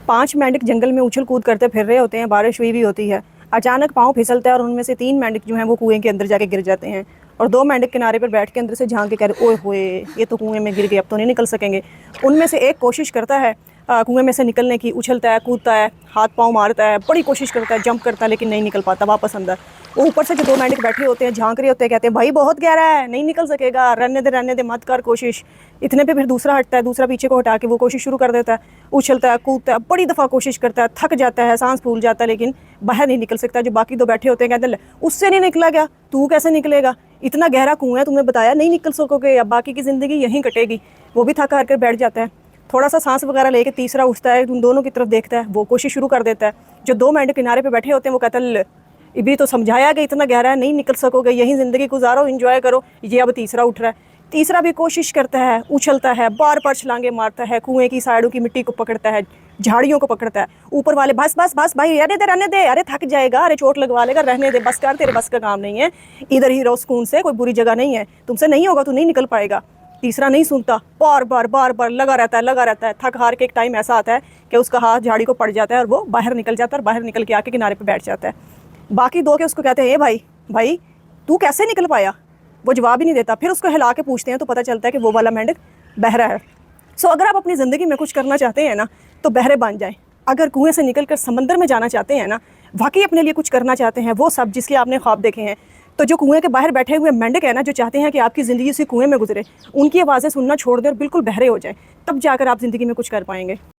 5 मेंढक जंगल में उछल कूद करते फिर रहे होते हैं, बारिश हुई भी होती है। अचानक पाँव फिसलता है और उनमें से 3 मेंढक जो हैं वो कुएं के अंदर जाके गिर जाते हैं और 2 मेंढक किनारे पर बैठ के अंदर से झांक के कह रहे ओए होए ये तो कुएं में गिर गए, अब तो नहीं निकल सकेंगे। उनमें से एक कोशिश करता है कुएं में से निकलने की, उछलता है, कूदता है, हाथ पाँव मारता है, बड़ी कोशिश करता है, जंप करता है, लेकिन नहीं निकल पाता वापस अंदर। वो ऊपर से जो 2 मेंढक बैठे होते हैं, झांक रहे होते हैं, कहते हैं भाई बहुत गहरा है, नहीं निकल सकेगा, रहने दे मत कर कोशिश। इतने पे फिर दूसरा हटता है, दूसरा पीछे को हटा के वो कोशिश शुरू कर देता है, उछलता है, कूदता है, बड़ी दफ़ा कोशिश करता है, थक जाता है, सांस फूल जाता है, लेकिन बाहर नहीं निकल सकता। जो बाकी 2 बैठे होते हैं कहते हैं उससे नहीं निकला गया, तू कैसे निकलेगा, इतना गहरा कुआं है, तुम्हें बताया नहीं निकल सकोगे, अब बाकी की ज़िंदगी यहीं कटेगी। वो भी थक हार कर बैठ जाता है। थोड़ा सा सांस वगैरह लेके तीसरा उठता है, उन दोनों की तरफ देखता है, वो कोशिश शुरू कर देता है। जो 2 मेंढक किनारे पे बैठे होते हैं वो कहते हैं इभी तो समझाया कि इतना गहरा है, नहीं निकल सकोगे, यहीं ज़िंदगी गुजारो, एंजॉय करो। ये अब तीसरा उठ रहा है। तीसरा भी कोशिश करता है, उछलता है, बार बार छलांगे मारता है, कुएं की साइडों की मिट्टी को पकड़ता है, झाड़ियों को पकड़ता है। ऊपर वाले बस बस बस भाई रहने दे, अरे थक जाएगा, अरे चोट लगवा लेगा, रहने दे, बस कर, तेरे बस का काम नहीं है, इधर ही रहो सुकून से, कोई बुरी जगह नहीं है, तुमसे नहीं होगा, तू नहीं निकल पाएगा। तीसरा नहीं सुनता, बार बार लगा रहता है। थक हार के एक टाइम ऐसा आता है कि उसका हाथ झाड़ी को पड़ जाता है और वो बाहर निकल जाता है, और बाहर निकल के आके किनारे पे बैठ जाता है। बाकी 2 के उसको कहते हैं ए भाई तू कैसे निकल पाया। वो जवाब ही नहीं देता। फिर उसको हिला के पूछते हैं तो पता चलता है कि वो वाला मेंढक बहरा है। सो अगर आप अपनी ज़िंदगी में कुछ करना चाहते हैं ना तो बहरे बन जाएं। अगर कुएं से निकल कर समंदर में जाना चाहते हैं ना, वाकई अपने लिए कुछ करना चाहते हैं, वो सब जिसके आपने ख्वाब देखे हैं, तो जो कुएं के बाहर बैठे हुए मेंढक है ना, जो चाहते हैं कि आपकी ज़िंदगी उसी कुएं में गुजरे, उनकी आवाज़ें सुनना छोड़ दें और बिल्कुल बहरे हो जाएं, तब जाकर आप ज़िंदगी में कुछ कर पाएंगे।